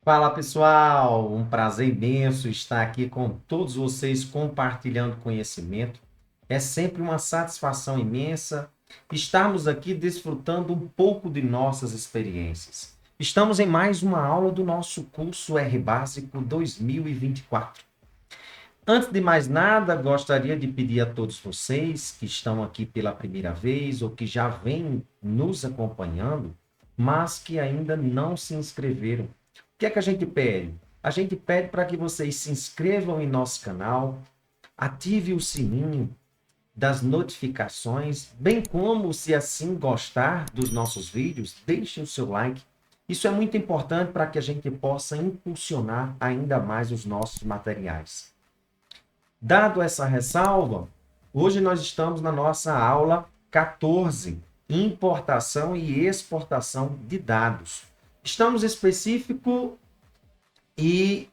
Fala pessoal, um prazer imenso estar aqui com todos vocês compartilhando conhecimento. É sempre uma satisfação imensa estarmos aqui desfrutando um pouco de nossas experiências. Estamos em mais uma aula do nosso curso R Básico 2024. Antes de mais nada, gostaria de pedir a todos vocês que estão aqui pela primeira vez ou que já vêm nos acompanhando, mas que ainda não se inscreveram. O que é que a gente pede? A gente pede para que vocês se inscrevam em nosso canal, ative o sininho das notificações, bem como, se assim gostar dos nossos vídeos, deixe o seu like. Isso é muito importante para que a gente possa impulsionar ainda mais os nossos materiais. Dado essa ressalva, hoje nós estamos na nossa aula 14, importação e exportação de dados. Estamos específico e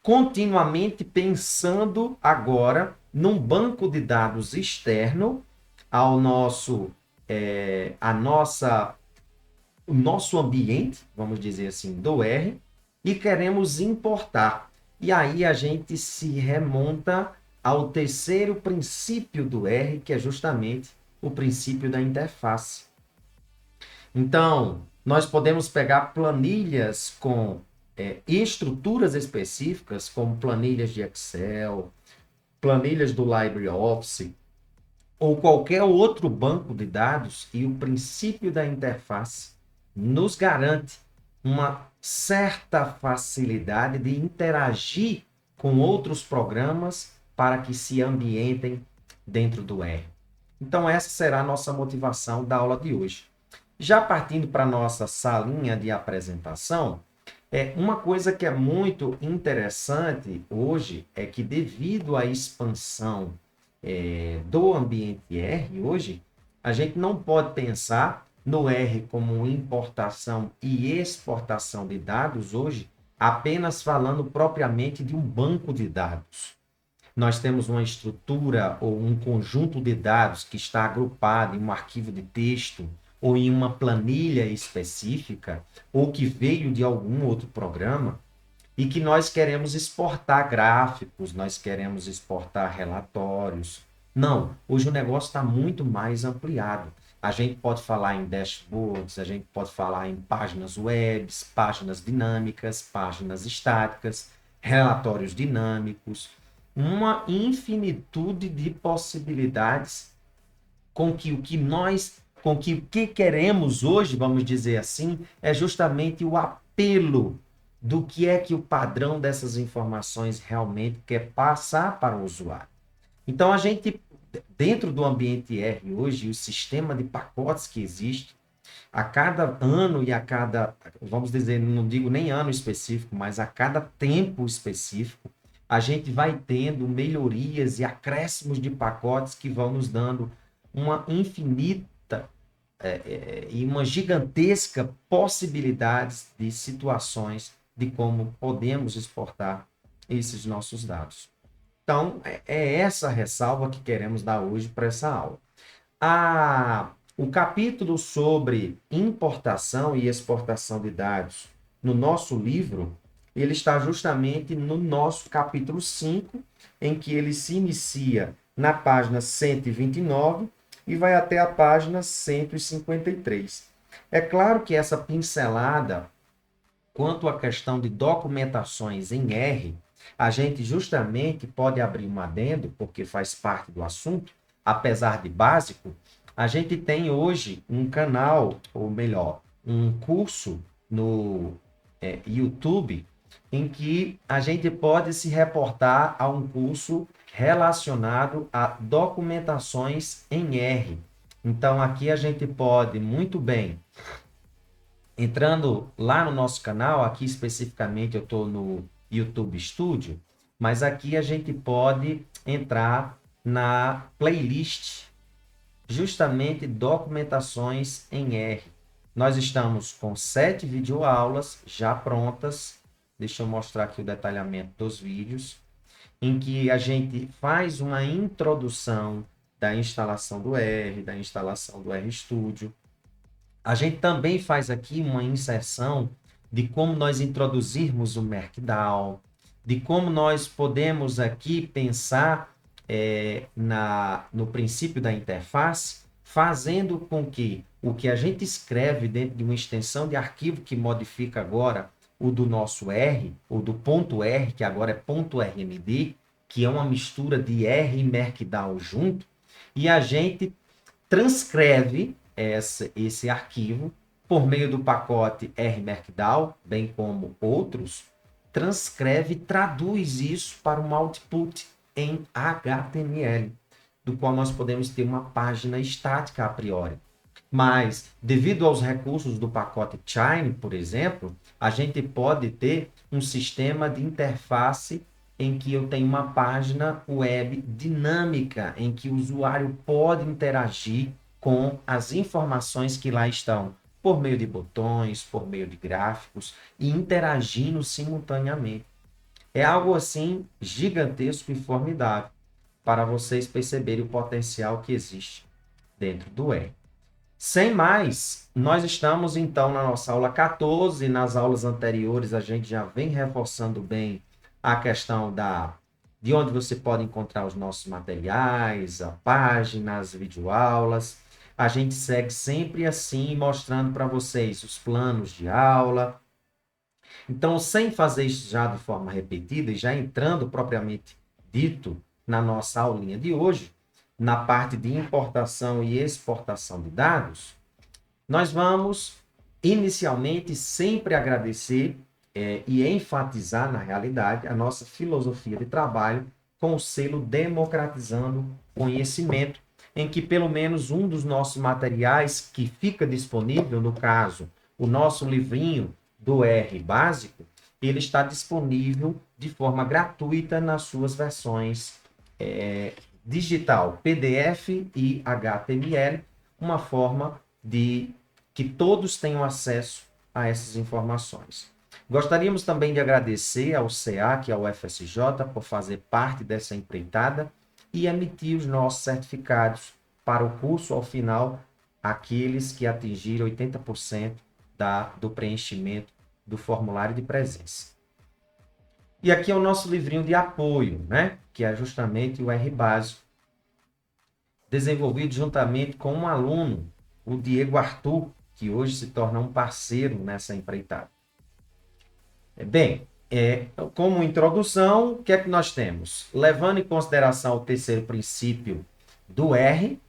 continuamente pensando agora num banco de dados externo ao o nosso ambiente, vamos dizer assim, do R, e queremos importar. E aí a gente se remonta ao terceiro princípio do R, que é justamente o princípio da interface. Então, nós podemos pegar planilhas com estruturas específicas, como planilhas de Excel, planilhas do LibreOffice, ou qualquer outro banco de dados, e o princípio da interface nos garante uma certa facilidade de interagir com outros programas para que se ambientem dentro do R. Então, essa será a nossa motivação da aula de hoje. Já partindo para a nossa salinha de apresentação, uma coisa que é muito interessante hoje é que, devido à expansão do ambiente R hoje, a gente não pode pensar no R como importação e exportação de dados hoje, apenas falando propriamente de um banco de dados. Nós temos uma estrutura ou um conjunto de dados que está agrupado em um arquivo de texto ou em uma planilha específica, ou que veio de algum outro programa, e que nós queremos exportar gráficos, nós queremos exportar relatórios. Não, hoje o negócio está muito mais ampliado. A gente pode falar em dashboards, a gente pode falar em páginas web, páginas dinâmicas, páginas estáticas, relatórios dinâmicos, uma infinitude de possibilidades com que o que queremos hoje, vamos dizer assim, é justamente o apelo do que é que o padrão dessas informações realmente quer passar para o usuário. Então, a gente, dentro do ambiente R hoje, o sistema de pacotes que existe, a cada ano e a cada, vamos dizer, não digo nem ano específico, mas a cada tempo específico, a gente vai tendo melhorias e acréscimos de pacotes que vão nos dando uma infinita e uma gigantesca possibilidades de situações de como podemos exportar esses nossos dados. Então, é essa ressalva que queremos dar hoje para essa aula. O capítulo sobre importação e exportação de dados no nosso livro, ele está justamente no nosso capítulo 5, em que ele se inicia na página 129 e vai até a página 153. É claro que essa pincelada quanto à questão de documentações em R, a gente justamente pode abrir um adendo, porque faz parte do assunto, apesar de básico, a gente tem hoje um canal, ou melhor, um curso no YouTube, em que a gente pode se reportar a um curso relacionado a documentações em R. Então, aqui a gente pode muito bem, entrando lá no nosso canal, aqui especificamente eu estou no YouTube Studio, mas aqui a gente pode entrar na playlist, justamente documentações em R. Nós estamos com 7 videoaulas já prontas. Deixa eu mostrar aqui o detalhamento dos vídeos, em que a gente faz uma introdução da instalação do R, da instalação do RStudio. A gente também faz aqui uma inserção de como nós introduzirmos o Markdown, de como nós podemos aqui pensar no princípio da interface, fazendo com que o que a gente escreve dentro de uma extensão de arquivo que modifica agora o do nosso R, ou do ponto R, que agora é ponto .rmd, que é uma mistura de R e Markdown junto, e a gente transcreve esse arquivo por meio do pacote RMarkdown, bem como outros, transcreve e traduz isso para um output em HTML, do qual nós podemos ter uma página estática a priori. Mas, devido aos recursos do pacote Chime, por exemplo, a gente pode ter um sistema de interface em que eu tenho uma página web dinâmica, em que o usuário pode interagir com as informações que lá estão, por meio de botões, por meio de gráficos, e interagindo simultaneamente. É algo assim gigantesco e formidável para vocês perceberem o potencial que existe dentro do R. Sem mais, nós estamos então na nossa aula 14. Nas aulas anteriores a gente já vem reforçando bem a questão de onde você pode encontrar os nossos materiais, a páginas, videoaulas. A gente segue sempre assim, mostrando para vocês os planos de aula. Então, sem fazer isso já de forma repetida e já entrando propriamente dito na nossa aulinha de hoje, na parte de importação e exportação de dados, nós vamos inicialmente sempre agradecer e enfatizar, na realidade, a nossa filosofia de trabalho com o selo Democratizando Conhecimento, em que pelo menos um dos nossos materiais que fica disponível, no caso, o nosso livrinho do R básico, ele está disponível de forma gratuita nas suas versões digital, PDF e HTML, uma forma de que todos tenham acesso a essas informações. Gostaríamos também de agradecer ao SEAC e ao FSJ por fazer parte dessa empreitada e emitir os nossos certificados para o curso ao final, aqueles que atingiram 80% do preenchimento do formulário de presença. E aqui é o nosso livrinho de apoio, né? Que é justamente o R básico, desenvolvido juntamente com um aluno, o Diego Arthur, que hoje se torna um parceiro nessa empreitada. Bem, como introdução, o que é que nós temos? Levando em consideração o terceiro princípio do R,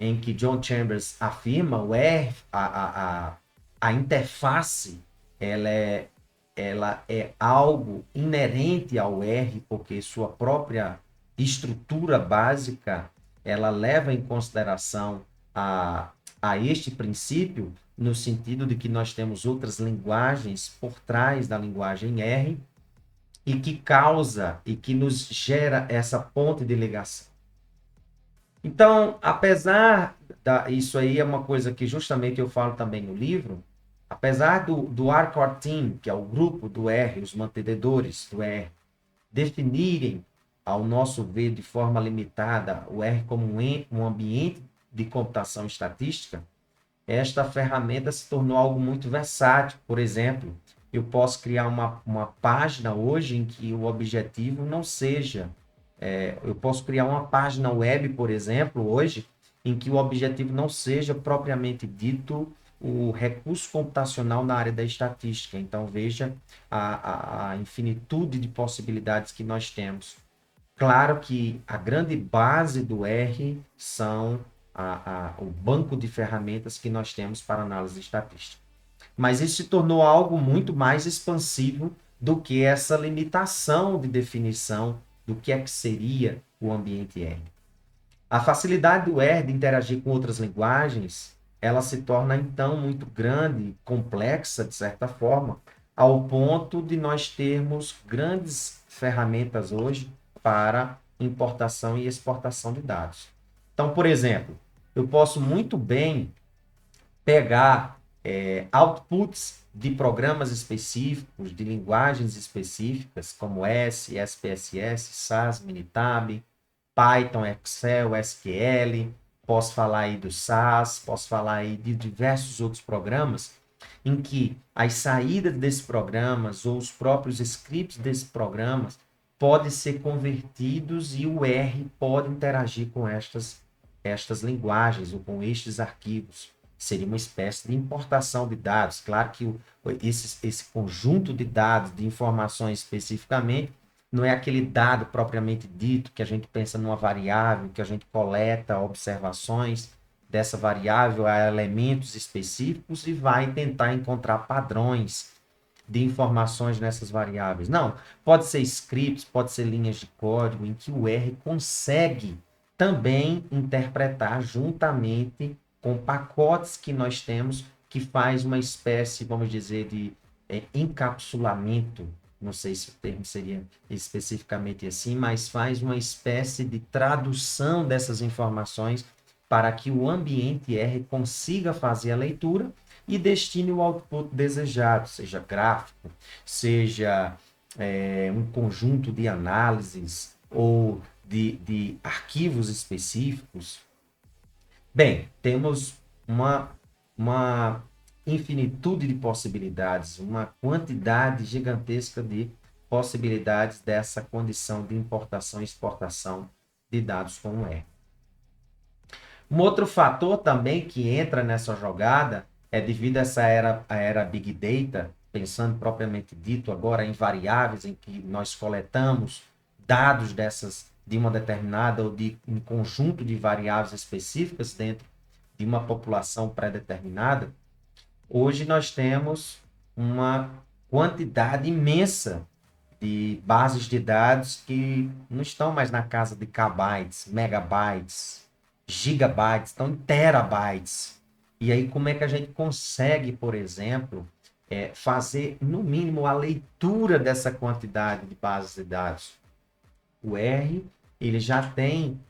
em que John Chambers afirma o R, a interface, ela é algo inerente ao R, porque sua própria estrutura básica, ela leva em consideração a este princípio, no sentido de que nós temos outras linguagens por trás da linguagem R e que causa e que nos gera essa ponte de ligação. Então, apesar isso aí é uma coisa que justamente eu falo também no livro, apesar do Hardcore Team, que é o grupo do R, os mantenedores do R, definirem, ao nosso ver, de forma limitada, o R como um ambiente de computação estatística, esta ferramenta se tornou algo muito versátil. Por exemplo, eu posso criar uma página hoje em que o objetivo não seja... eu posso criar uma página web, por exemplo, hoje, em que o objetivo não seja propriamente dito o recurso computacional na área da estatística. Então, veja a infinitude de possibilidades que nós temos. Claro que a grande base do R são o banco de ferramentas que nós temos para análise estatística. Mas isso se tornou algo muito mais expansivo do que essa limitação de definição do que é que seria o ambiente R. A facilidade do R de interagir com outras linguagens, ela se torna então muito grande, complexa de certa forma, ao ponto de nós termos grandes ferramentas hoje para importação e exportação de dados. Então, por exemplo, eu posso muito bem pegar outputs de programas específicos, de linguagens específicas, como S, SPSS, SAS, Minitab, Python, Excel, SQL, posso falar aí do SAS, posso falar aí de diversos outros programas, em que as saídas desses programas ou os próprios scripts desses programas podem ser convertidos e o R pode interagir com estas linguagens ou com estes arquivos. Seria uma espécie de importação de dados. Claro que esse conjunto de dados, de informações especificamente, não é aquele dado propriamente dito que a gente pensa numa variável, que a gente coleta observações dessa variável a elementos específicos e vai tentar encontrar padrões de informações nessas variáveis. Não, pode ser scripts, pode ser linhas de código em que o R consegue também interpretar juntamente com pacotes que nós temos que faz uma espécie, vamos dizer, de encapsulamento, não sei se o termo seria especificamente assim, mas faz uma espécie de tradução dessas informações para que o ambiente R consiga fazer a leitura e destine o output desejado, seja gráfico, seja um conjunto de análises ou de arquivos específicos. Bem, temos uma infinitude de possibilidades, uma quantidade gigantesca de possibilidades dessa condição de importação e exportação de dados com R. Um outro fator também que entra nessa jogada é devido a a era Big Data, pensando propriamente dito agora em variáveis em que nós coletamos dados de uma determinada ou de um conjunto de variáveis específicas dentro de uma população pré-determinada. Hoje nós temos uma quantidade imensa de bases de dados que não estão mais na casa de kbytes, megabytes, gigabytes, estão em terabytes. E aí, como é que a gente consegue, por exemplo, fazer, no mínimo, a leitura dessa quantidade de bases de dados? O R, ele já tem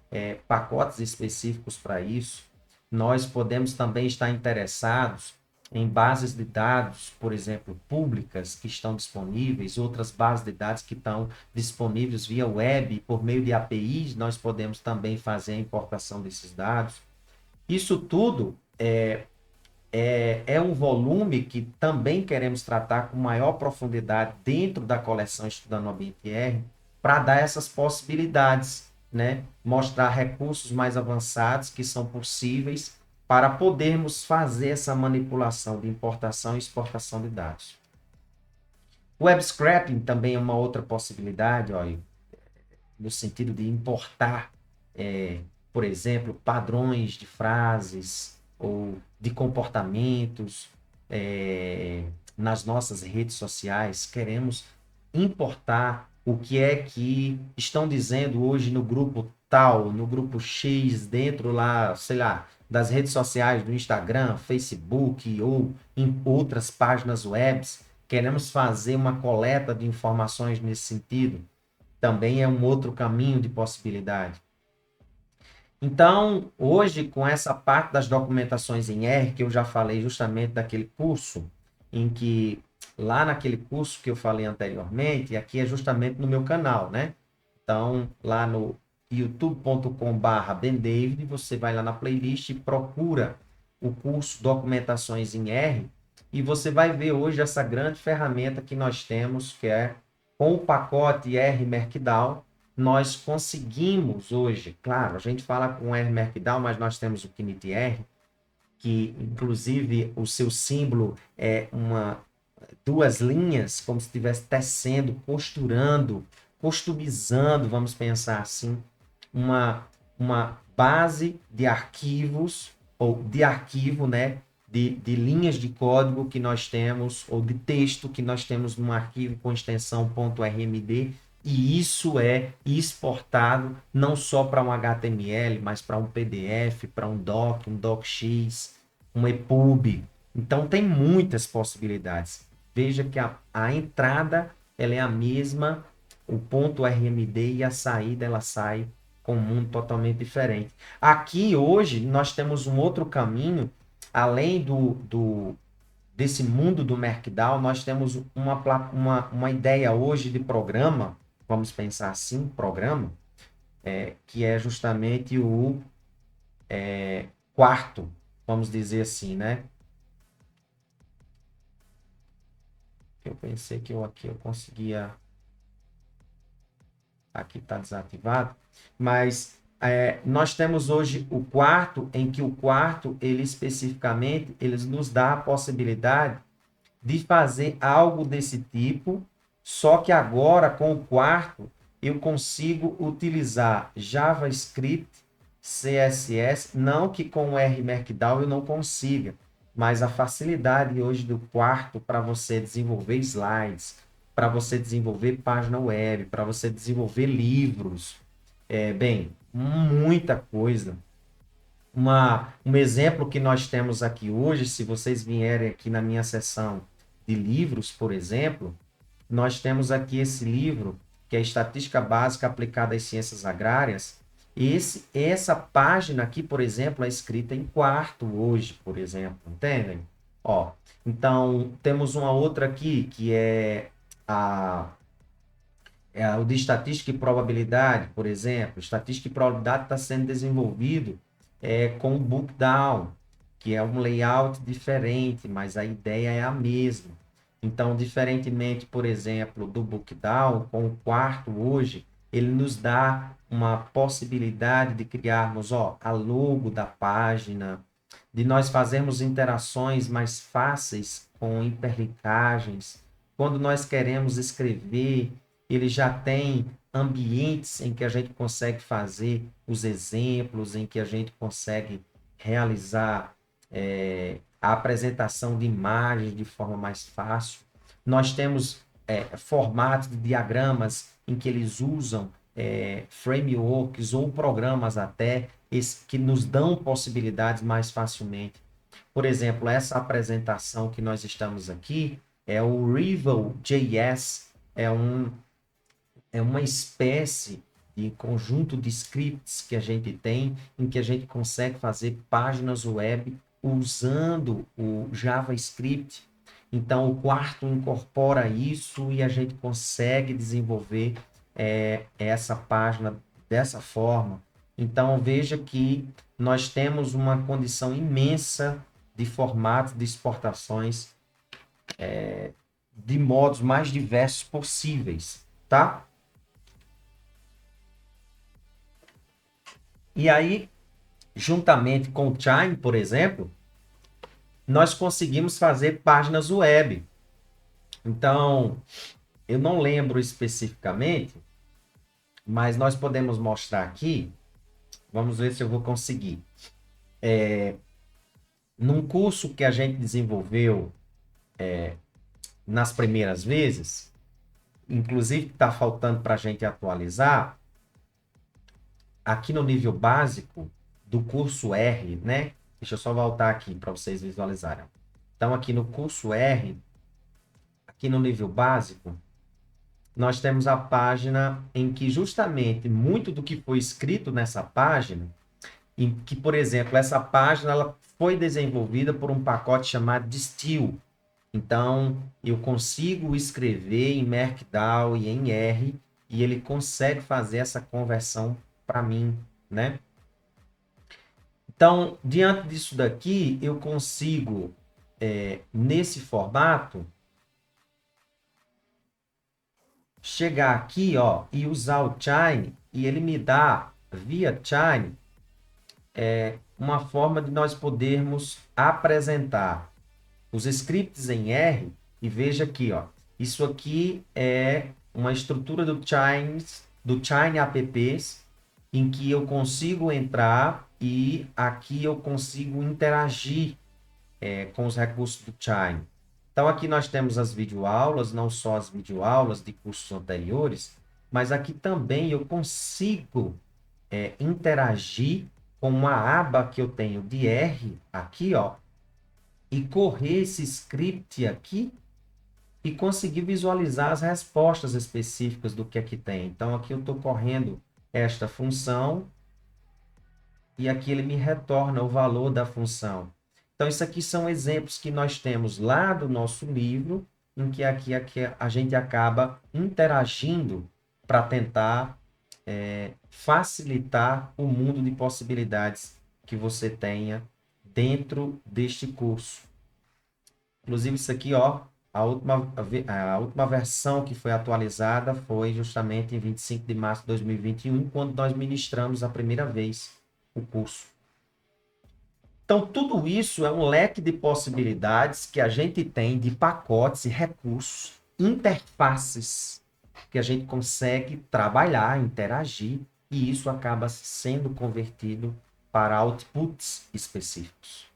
pacotes específicos para isso. Nós podemos também estar interessados em bases de dados, por exemplo, públicas que estão disponíveis, outras bases de dados que estão disponíveis via web, por meio de APIs, nós podemos também fazer a importação desses dados. Isso tudo é um volume que também queremos tratar com maior profundidade dentro da coleção Estudando o Ambiente R, para dar essas possibilidades, né? Mostrar recursos mais avançados que são possíveis para podermos fazer essa manipulação de importação e exportação de dados. Web scraping também é uma outra possibilidade, ó, no sentido de importar, por exemplo, padrões de frases ou de comportamentos nas nossas redes sociais. Queremos importar o que é que estão dizendo hoje no grupo tal, no grupo X, dentro lá, sei lá, das redes sociais do Instagram, Facebook ou em outras páginas webs. Queremos fazer uma coleta de informações nesse sentido. Também é um outro caminho de possibilidade. Então, hoje, com essa parte das documentações em R, que eu já falei justamente daquele curso, em que, lá naquele curso que eu falei anteriormente, aqui é justamente no meu canal, né? Então, lá no youtube.com/bendavid, você vai lá na playlist e procura o curso Documentações em R, e você vai ver hoje essa grande ferramenta que nós temos, que é com o pacote R Markdown, nós conseguimos hoje, claro, a gente fala com R Markdown, mas nós temos o KinitR, que inclusive o seu símbolo é duas linhas, como se estivesse tecendo, costurando, customizando, vamos pensar assim, uma base de arquivos, ou de arquivo, né? De linhas de código que nós temos, ou de texto que nós temos num arquivo com extensão .rmd, e isso é exportado não só para um HTML, mas para um PDF, para um doc, um docx, um EPUB. Então, tem muitas possibilidades. Veja que a entrada ela é a mesma, o ponto RMD, e a saída ela sai com um mundo totalmente diferente. Aqui, hoje, nós temos um outro caminho, além desse mundo do Markdown, nós temos uma ideia hoje de programa, vamos pensar assim, programa, que é justamente o quarto, vamos dizer assim, né? Eu pensei que aqui eu conseguia... Aqui está desativado. Mas nós temos hoje o quarto, em que o quarto, ele especificamente, ele nos dá a possibilidade de fazer algo desse tipo, só que agora, com o quarto, eu consigo utilizar JavaScript, CSS, não que com o R Markdown eu não consiga, mas a facilidade hoje do quarto para você desenvolver slides, para você desenvolver página web, para você desenvolver livros, bem, muita coisa. Um exemplo que nós temos aqui hoje, se vocês vierem aqui na minha seção de livros, por exemplo, nós temos aqui esse livro, que é Estatística Básica Aplicada às Ciências Agrárias. Essa página aqui, por exemplo, é escrita em quarto hoje, por exemplo, entendem? Ó, então, temos uma outra aqui, que a, o de estatística e probabilidade, por exemplo. Estatística e probabilidade está sendo desenvolvido com o Bookdown, que é um layout diferente, mas a ideia é a mesma. Então, diferentemente, por exemplo, do Bookdown, com o quarto hoje, ele nos dá uma possibilidade de criarmos a logo da página, de nós fazermos interações mais fáceis com hiperlinkagens. Quando nós queremos escrever, ele já tem ambientes em que a gente consegue fazer os exemplos, em que a gente consegue realizar a apresentação de imagens de forma mais fácil. Nós temos formatos de diagramas em que eles usam frameworks ou programas até que nos dão possibilidades mais facilmente. Por exemplo, essa apresentação que nós estamos aqui é o Rival.js, é uma espécie de conjunto de scripts que a gente tem, em que a gente consegue fazer páginas web usando o JavaScript. Então, o quarto incorpora isso e a gente consegue desenvolver essa página dessa forma. Então, veja que nós temos uma condição imensa de formatos de exportações de modos mais diversos possíveis, tá? E aí, juntamente com o Chime, por exemplo, nós conseguimos fazer páginas web. Então, eu não lembro especificamente, mas nós podemos mostrar aqui. Vamos ver se eu vou conseguir. Num curso que a gente desenvolveu nas primeiras vezes, inclusive está faltando para a gente atualizar, aqui no nível básico do curso R, né? Deixa eu só voltar aqui para vocês visualizarem. Então, aqui no curso R, aqui no nível básico, nós temos a página em que justamente muito do que foi escrito nessa página, em que, por exemplo, essa página ela foi desenvolvida por um pacote chamado Distill. Então, eu consigo escrever em Markdown e em R, e ele consegue fazer essa conversão para mim, né? Então, diante disso daqui, eu consigo, nesse formato, chegar aqui, ó, e usar o Chime, e ele me dá, via Chime, uma forma de nós podermos apresentar os scripts em R, e veja aqui, ó, isso aqui é uma estrutura do Chime apps, em que eu consigo entrar e aqui eu consigo interagir com os recursos do Chime. Então, aqui nós temos as videoaulas, não só as videoaulas de cursos anteriores, mas aqui também eu consigo interagir com uma aba que eu tenho de R aqui, ó, e correr esse script aqui e conseguir visualizar as respostas específicas do que aqui tem. Então, aqui eu estou correndo esta função e aqui ele me retorna o valor da função. Então, isso aqui são exemplos que nós temos lá do nosso livro, em que aqui a gente acaba interagindo para tentar facilitar o mundo de possibilidades que você tenha dentro deste curso. Inclusive, isso aqui, ó, a última versão que foi atualizada foi justamente em 25 de março de 2021, quando nós ministramos a primeira vez o curso. Então, tudo isso é um leque de possibilidades que a gente tem de pacotes e recursos, interfaces, que a gente consegue trabalhar, interagir, e isso acaba sendo convertido para outputs específicos.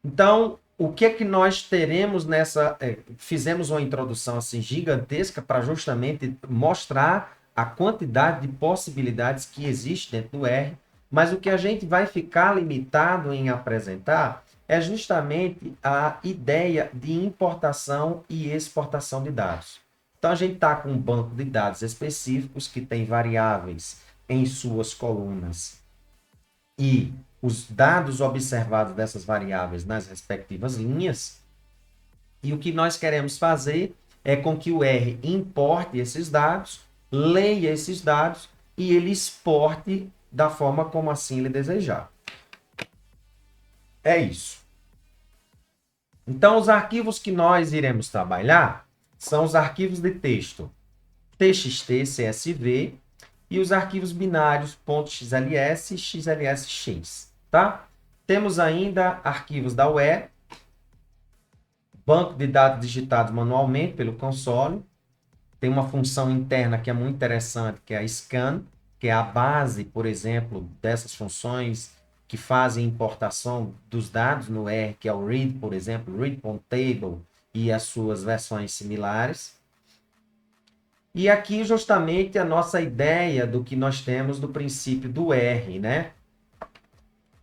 Então, o que é que nós teremos nessa... fizemos uma introdução assim gigantesca para justamente mostrar a quantidade de possibilidades que existe dentro do R, mas o que a gente vai ficar limitado em apresentar é justamente a ideia de importação e exportação de dados. Então, a gente está com um banco de dados específicos que tem variáveis em suas colunas e os dados observados dessas variáveis nas respectivas linhas. E o que nós queremos fazer é com que o R importe esses dados, leia esses dados e ele exporte da forma como assim ele desejar. É isso. Então, os arquivos que nós iremos trabalhar são os arquivos de texto TXT, CSV e os arquivos binários .xls e XLSX, tá? Temos ainda arquivos da UE, banco de dados digitados manualmente pelo console. Tem uma função interna que é muito interessante, que é a scan, que é a base, por exemplo, dessas funções que fazem importação dos dados no R, que é o read, por exemplo, read.table e as suas versões similares. E aqui justamente a nossa ideia do que nós temos do princípio do R, né?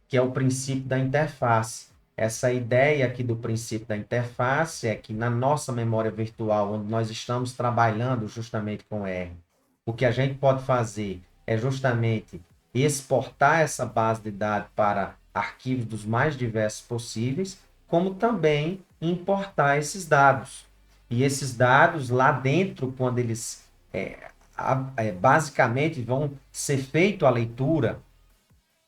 Que é o princípio da interface. Essa ideia aqui do princípio da interface é que na nossa memória virtual, onde nós estamos trabalhando justamente com R, o que a gente pode fazer é justamente exportar essa base de dados para arquivos dos mais diversos possíveis, como também importar esses dados. E esses dados lá dentro, quando eles basicamente vão ser feita a leitura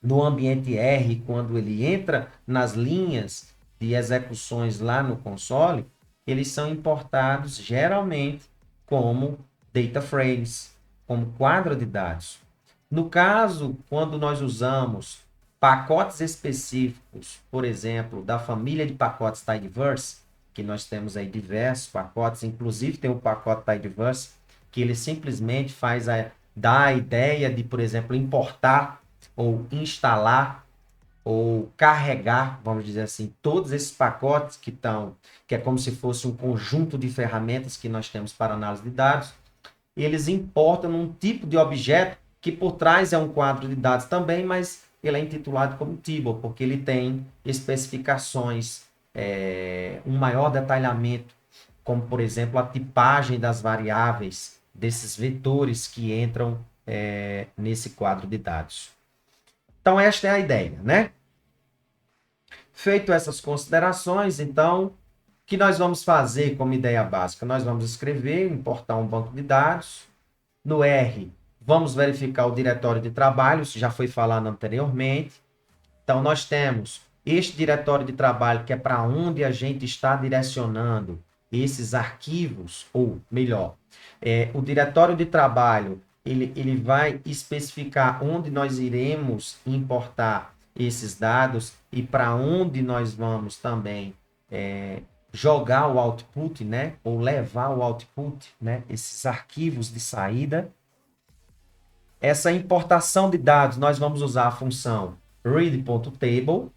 no ambiente R, quando ele entra nas linhas de execuções lá no console, eles são importados geralmente como data frames, como quadro de dados. No caso, quando nós usamos pacotes específicos, por exemplo, da família de pacotes Tidyverse, que nós temos aí diversos pacotes, inclusive tem o pacote Tidyverse, que ele simplesmente dá a ideia de, por exemplo, importar ou instalar ou carregar, vamos dizer assim, todos esses pacotes que é como se fosse um conjunto de ferramentas que nós temos para análise de dados, eles importam num tipo de objeto que por trás é um quadro de dados também, mas ele é intitulado como table, porque ele tem especificações, um maior detalhamento, como por exemplo a tipagem das variáveis desses vetores que entram nesse quadro de dados. Então, esta é a ideia, né? Feito essas considerações, então, o que nós vamos fazer como ideia básica? Nós vamos escrever, importar um banco de dados. No R, vamos verificar o diretório de trabalho, isso já foi falado anteriormente. Então, nós temos este diretório de trabalho, que é para onde a gente está direcionando esses arquivos, ou melhor, o diretório de trabalho, ele vai especificar onde nós iremos importar esses dados e para onde nós vamos também jogar o output, né? Ou levar o output, né? Esses arquivos de saída. Essa importação de dados, nós vamos usar a função read.table,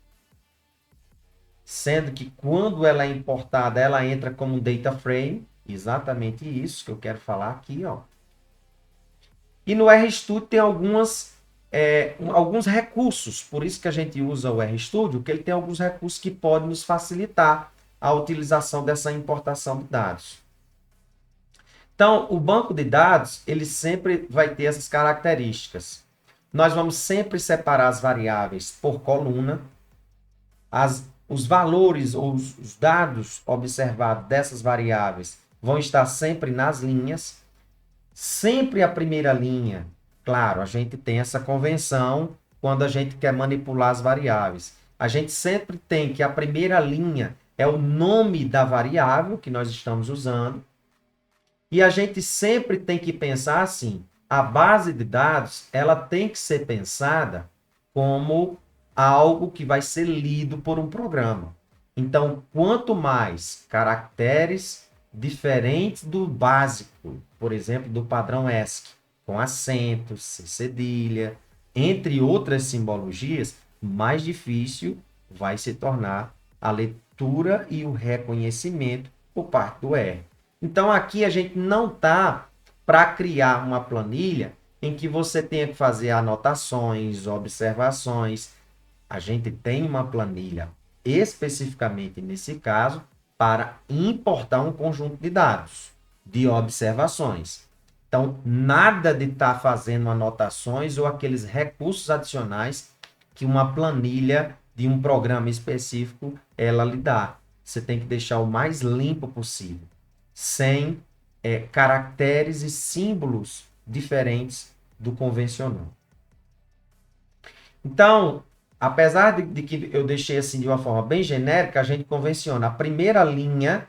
sendo que quando ela é importada, ela entra como um data frame. Exatamente isso que eu quero falar aqui, ó. E no RStudio tem alguns recursos, por isso que a gente usa o RStudio, que ele tem alguns recursos que podem nos facilitar a utilização dessa importação de dados. Então, o banco de dados, ele sempre vai ter essas características. Nós vamos sempre separar as variáveis por coluna, os valores ou os dados observados dessas variáveis vão estar sempre nas linhas. Sempre a primeira linha, claro, a gente tem essa convenção quando a gente quer manipular as variáveis. A gente sempre tem que a primeira linha é o nome da variável que nós estamos usando. E a gente sempre tem que pensar assim, a base de dados, ela tem que ser pensada como algo que vai ser lido por um programa. Então, quanto mais caracteres diferentes do básico, por exemplo, do padrão ESC, com acentos, sem cedilha, entre outras simbologias, mais difícil vai se tornar a leitura e o reconhecimento por parte do R. Então, aqui a gente não está para criar uma planilha em que você tenha que fazer anotações, observações. A gente tem uma planilha especificamente nesse caso para importar um conjunto de dados, de observações. Então, nada de estar fazendo anotações ou aqueles recursos adicionais que uma planilha de um programa específico ela lhe dá. Você tem que deixar o mais limpo possível, sem caracteres e símbolos diferentes do convencional. Então, apesar de que eu deixei assim de uma forma bem genérica, a gente convenciona. A primeira linha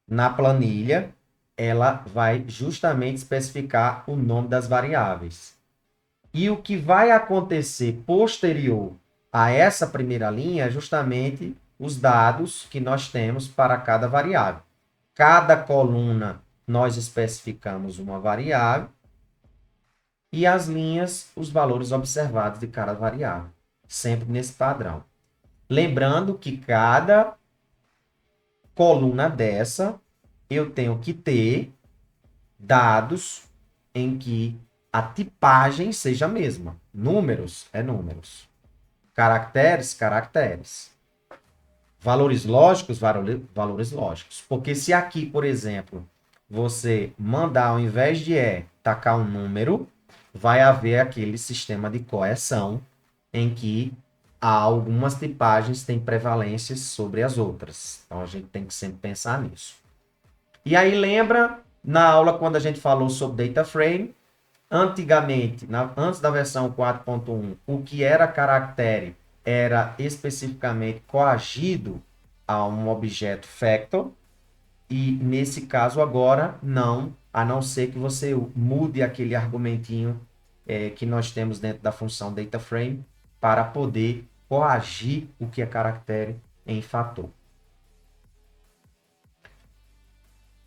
na planilha, ela vai justamente especificar o nome das variáveis. E o que vai acontecer posterior a essa primeira linha é justamente os dados que nós temos para cada variável. Cada coluna nós especificamos uma variável e as linhas, os valores observados de cada variável, sempre nesse padrão. Lembrando que cada coluna dessa, eu tenho que ter dados em que a tipagem seja a mesma. Números é números. Caracteres, caracteres. Valores lógicos, valores lógicos. Porque se aqui, por exemplo, você mandar, ao invés de tacar um número, vai haver aquele sistema de correção em que algumas tipagens têm prevalências sobre as outras. Então, a gente tem que sempre pensar nisso. E aí, lembra, na aula, quando a gente falou sobre data frame, antigamente, antes da versão 4.1, o que era caractere era especificamente coagido a um objeto factor, e nesse caso agora não, a não ser que você mude aquele argumentinho que nós temos dentro da função DataFrame para poder coagir o que é caractere em fator.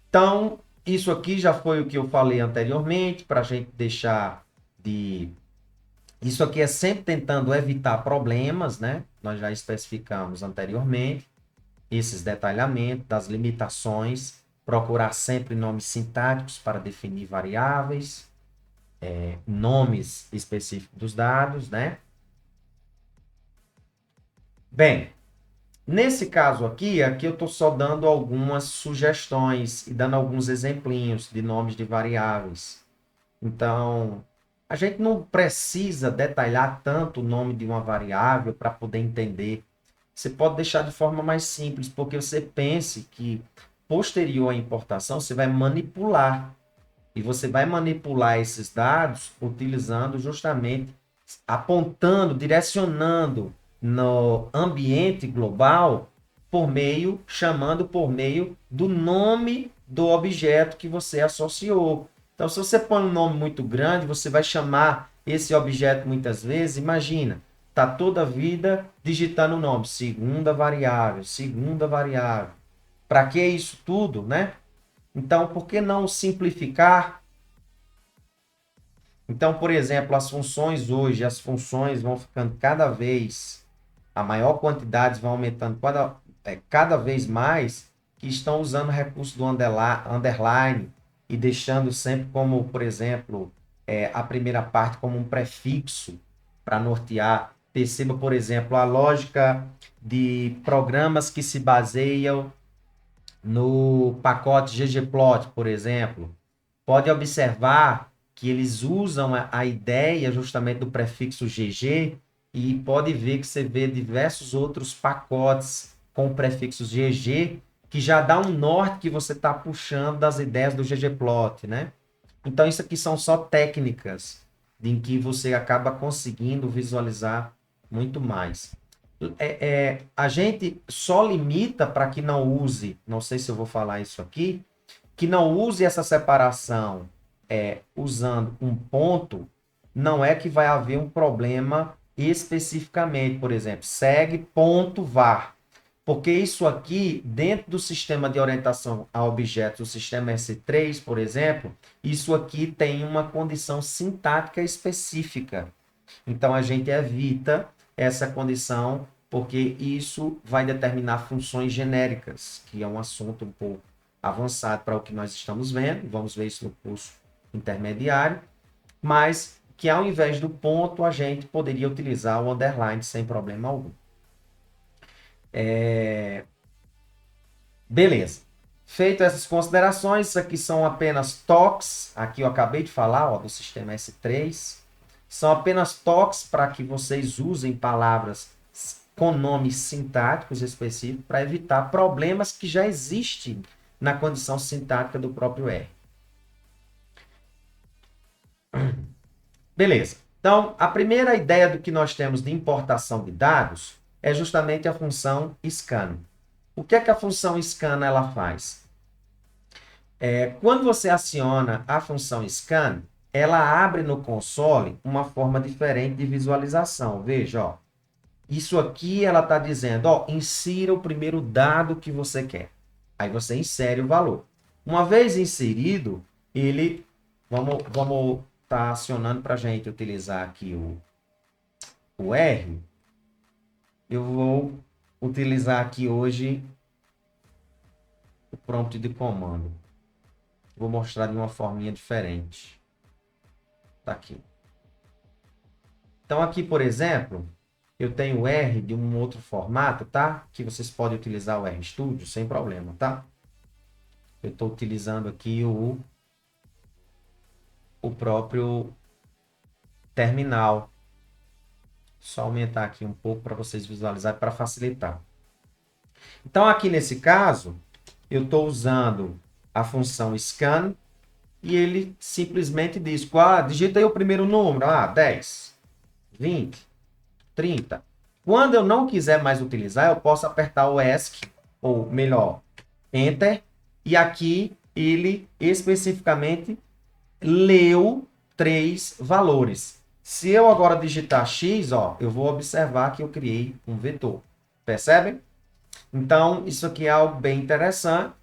Então, isso aqui já foi o que eu falei anteriormente, para a gente deixar de... Isso aqui é sempre tentando evitar problemas, né? Nós já especificamos anteriormente esses detalhamentos das limitações, procurar sempre nomes sintáticos para definir variáveis, nomes específicos dos dados, né? Bem, nesse caso aqui eu estou só dando algumas sugestões e dando alguns exemplinhos de nomes de variáveis. Então, a gente não precisa detalhar tanto o nome de uma variável para poder entender. Você pode deixar de forma mais simples, porque você pense que, posterior à importação, você vai manipular. E você vai manipular esses dados utilizando justamente, apontando, direcionando no ambiente global chamando por meio do nome do objeto que você associou. Então, se você põe um nome muito grande, você vai chamar esse objeto muitas vezes, imagina, está toda a vida digitando o nome, segunda variável, segunda variável. Para que isso tudo, né? Então, por que não simplificar? Então, por exemplo, as funções hoje, as funções vão ficando cada vez, a maior quantidade vão aumentando cada vez mais, que estão usando o recurso do underline e deixando sempre como, por exemplo, a primeira parte como um prefixo para nortear. Perceba, por exemplo, a lógica de programas que se baseiam no pacote ggplot, por exemplo. Pode observar que eles usam a ideia justamente do prefixo GG e pode ver que você vê diversos outros pacotes com prefixos GG que já dá um norte que você está puxando das ideias do ggplot, né? Então, isso aqui são só técnicas em que você acaba conseguindo visualizar muito mais. A gente só limita para que não use, não sei se eu vou falar isso aqui, que não use essa separação usando um ponto, não é que vai haver um problema especificamente, por exemplo, segue ponto var. Porque isso aqui, dentro do sistema de orientação a objetos, o sistema S3, por exemplo, isso aqui tem uma condição sintática específica. Então, a gente evita essa condição, porque isso vai determinar funções genéricas, que é um assunto um pouco avançado para o que nós estamos vendo. Vamos ver isso no curso intermediário. Mas que ao invés do ponto, a gente poderia utilizar o underline sem problema algum. Beleza. Feito essas considerações, isso aqui são apenas toques. Aqui eu acabei de falar, ó, do sistema S3. São apenas toques para que vocês usem palavras com nomes sintáticos específicos para evitar problemas que já existem na condição sintática do próprio R. Beleza. Então, a primeira ideia do que nós temos de importação de dados é justamente a função scan. O que é que a função scan ela faz? Quando você aciona a função scan, ela abre no console uma forma diferente de visualização. Veja, ó, isso aqui ela está dizendo, ó, insira o primeiro dado que você quer. Aí você insere o valor. Uma vez inserido, ele, vamos tá acionando para a gente utilizar aqui o R. Eu vou utilizar aqui hoje o prompt de comando. Vou mostrar de uma forminha diferente. Tá aqui. Então aqui, por exemplo, eu tenho o R de um outro formato, tá? Que vocês podem utilizar o RStudio sem problema, tá? Eu estou utilizando aqui o próprio terminal. Só aumentar aqui um pouco para vocês visualizarem, para facilitar. Então, aqui nesse caso, eu estou usando a função scan e ele simplesmente diz, digita aí o primeiro número, 10, 20, 30. Quando eu não quiser mais utilizar, eu posso apertar o ESC, ou melhor, Enter, e aqui ele especificamente leu 3 valores. Se eu agora digitar X, ó, eu vou observar que eu criei um vetor. Percebem? Então, isso aqui é algo bem interessante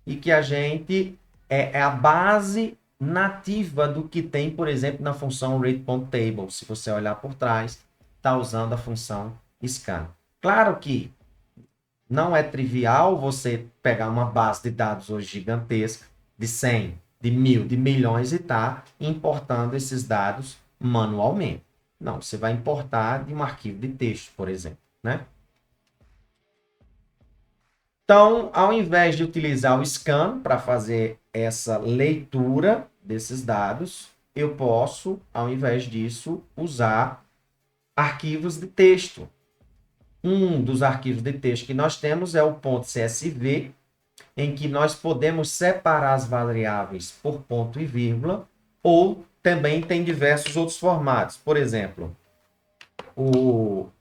e que a gente é a base nativa do que tem, por exemplo, na função read.table. Se você olhar por trás, está usando a função scan. Claro que não é trivial você pegar uma base de dados hoje gigantesca, de 100, de 1000, de milhões e estar importando esses dados manualmente. Não, você vai importar de um arquivo de texto, por exemplo, né? Então, ao invés de utilizar o scan para fazer essa leitura desses dados, eu posso, ao invés disso, usar arquivos de texto. Um dos arquivos de texto que nós temos é o .csv, em que nós podemos separar as variáveis por ponto e vírgula, ou também tem diversos outros formatos. Por exemplo, no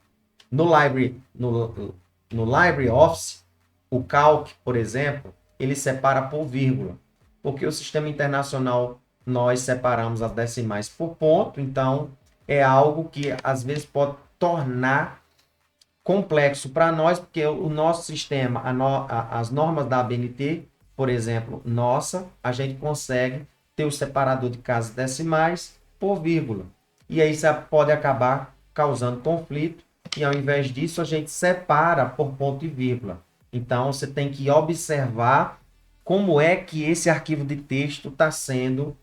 LibreOffice, o Calc, por exemplo, ele separa por vírgula, porque o sistema internacional nós separamos as decimais por ponto, então é algo que às vezes pode tornar complexo para nós, porque o nosso sistema, as normas da ABNT, por exemplo, a gente consegue ter o separador de casas decimais por vírgula. E aí isso pode acabar causando conflito, e ao invés disso a gente separa por ponto e vírgula. Então você tem que observar como é que esse arquivo de texto está sendo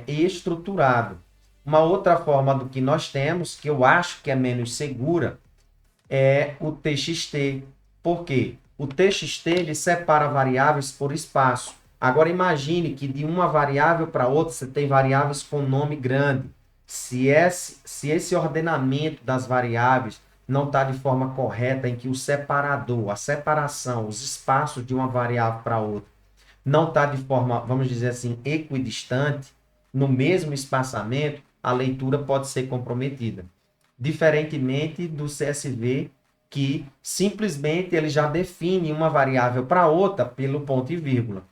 estruturado. Uma outra forma do que nós temos, que eu acho que é menos segura, é o TXT. Por quê? O TXT ele separa variáveis por espaço. Agora imagine que de uma variável para outra você tem variáveis com nome grande. Se esse ordenamento das variáveis não está de forma correta, em que o separador, a separação, os espaços de uma variável para outra, não está de forma, vamos dizer assim, equidistante, no mesmo espaçamento, a leitura pode ser comprometida. Diferentemente do CSV, que simplesmente ele já define uma variável para outra pelo ponto e vírgula.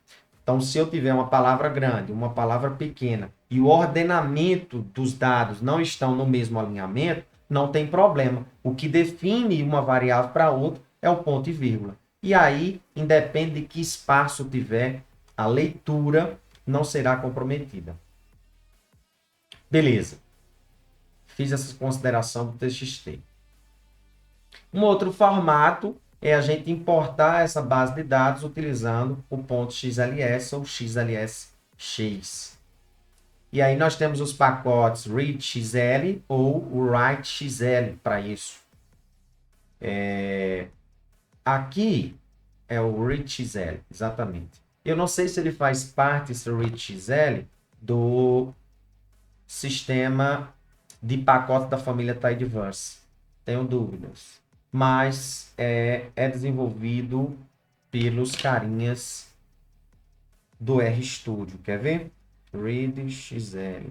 Então, se eu tiver uma palavra grande, uma palavra pequena, e o ordenamento dos dados não estão no mesmo alinhamento, não tem problema. O que define uma variável para outra é o ponto e vírgula. E aí, independe de que espaço tiver, a leitura não será comprometida. Beleza. Fiz essa consideração do TXT. Um outro formato é a gente importar essa base de dados utilizando o ponto .xls ou XLSX. E aí nós temos os pacotes readxl ou writeXL para isso. Aqui é o readxl, exatamente. Eu não sei se ele faz parte, esse readxl, do sistema de pacote da família Tidyverse. Tenho dúvidas. Mas é desenvolvido pelos carinhas do RStudio. Quer ver? readxl.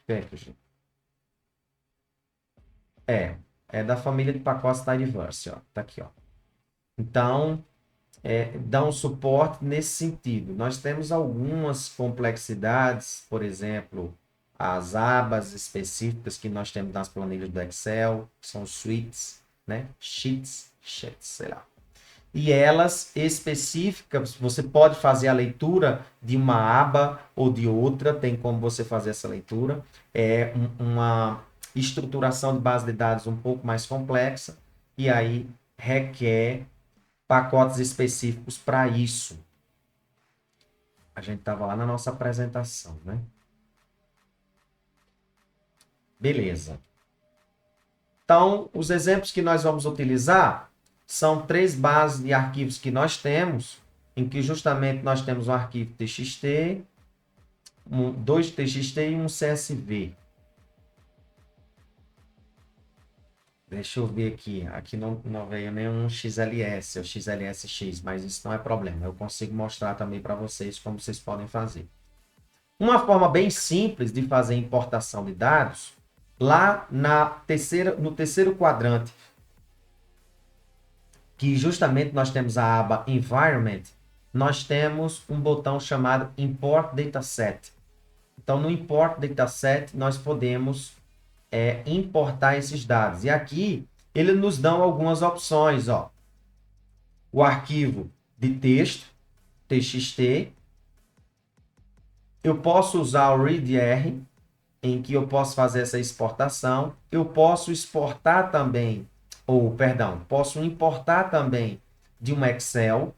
Packaging. É da família de pacotes Tidyverse, ó. Tá aqui, ó. Então, dá um suporte nesse sentido. Nós temos algumas complexidades, por exemplo, as abas específicas que nós temos nas planilhas do Excel, que são suites, né? Sheets, sei lá. E elas específicas, você pode fazer a leitura de uma aba ou de outra, tem como você fazer essa leitura. É uma estruturação de base de dados um pouco mais complexa, e aí requer pacotes específicos para isso. A gente estava lá na nossa apresentação, né? Beleza. Então, os exemplos que nós vamos utilizar são 3 bases de arquivos que nós temos, em que justamente nós temos um arquivo TXT, 2 TXT e um CSV. Deixa eu ver aqui. Aqui não veio nenhum XLS ou XLSX, mas isso não é problema. Eu consigo mostrar também para vocês como vocês podem fazer. Uma forma bem simples de fazer importação de dados, lá no terceiro quadrante, que justamente nós temos a aba Environment, nós temos um botão chamado Import Dataset. Então, no Import Dataset, nós podemos importar esses dados. E aqui, ele nos dá algumas opções. Ó. O arquivo de texto, TXT. Eu posso usar o readr, em que eu posso fazer essa exportação. Eu posso exportar também, posso importar também de um Excel.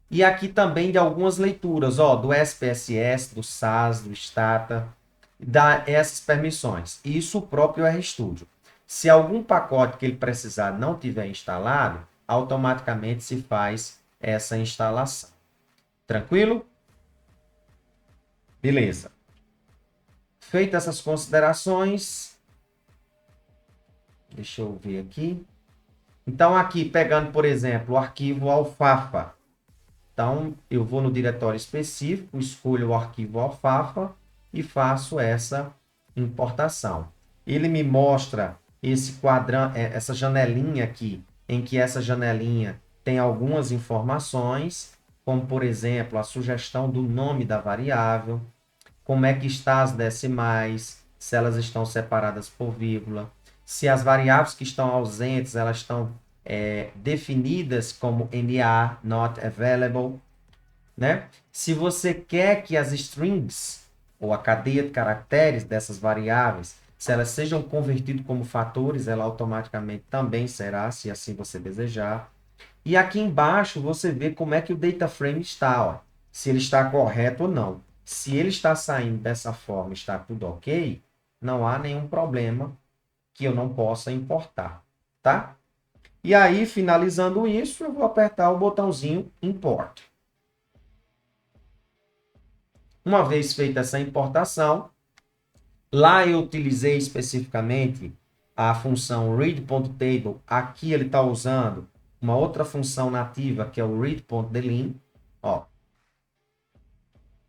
E aqui também de algumas leituras, ó, do SPSS, do SAS, do Stata, dá essas permissões. Isso o próprio RStudio. Se algum pacote que ele precisar não tiver instalado, automaticamente se faz essa instalação. Tranquilo? Beleza. Feitas essas considerações, deixa eu ver aqui. Então, aqui, pegando, por exemplo, o arquivo alfafa. Então, eu vou no diretório específico, escolho o arquivo alfafa e faço essa importação. Ele me mostra esse quadrante, essa janelinha aqui, em que essa janelinha tem algumas informações, como, por exemplo, a sugestão do nome da variável, como é que está as decimais, se elas estão separadas por vírgula, se as variáveis que estão ausentes, elas estão definidas como NA, not available, né? Se você quer que as strings, ou a cadeia de caracteres dessas variáveis, se elas sejam convertidas como fatores, ela automaticamente também será, se assim você desejar. E aqui embaixo você vê como é que o data frame está, ó, se ele está correto ou não. Se ele está saindo dessa forma, está tudo ok, não há nenhum problema que eu não possa importar, tá? E aí, finalizando isso, eu vou apertar o botãozinho Import. Uma vez feita essa importação, lá eu utilizei especificamente a função read.table. Aqui ele está usando uma outra função nativa, que é o read.delin. Ó.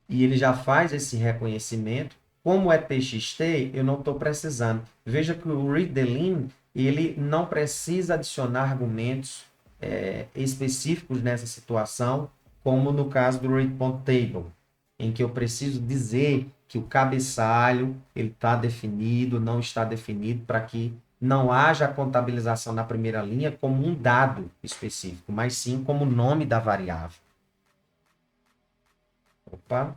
E ele já faz esse reconhecimento. Como é TXT, eu não estou precisando. Veja que o read.delin ele não precisa adicionar argumentos específicos nessa situação, como no caso do read.table, em que eu preciso dizer que o cabeçalho ele está definido, não está definido, para que não haja a contabilização na primeira linha como um dado específico, mas sim como o nome da variável. Opa!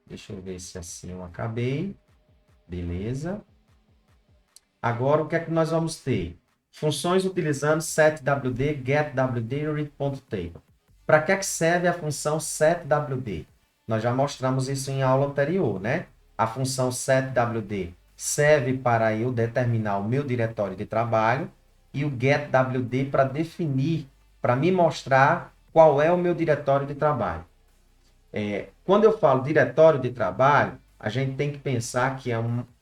Deixa eu ver se assim eu acabei. Beleza. Agora, o que é que nós vamos ter? Funções utilizando setWD, getWD e read.table. Para que é que serve a função setWD? Nós já mostramos isso em aula anterior, né? A função setWD serve para eu determinar o meu diretório de trabalho e o getWD para definir, para me mostrar qual é o meu diretório de trabalho. Quando eu falo diretório de trabalho, a gente tem que pensar que é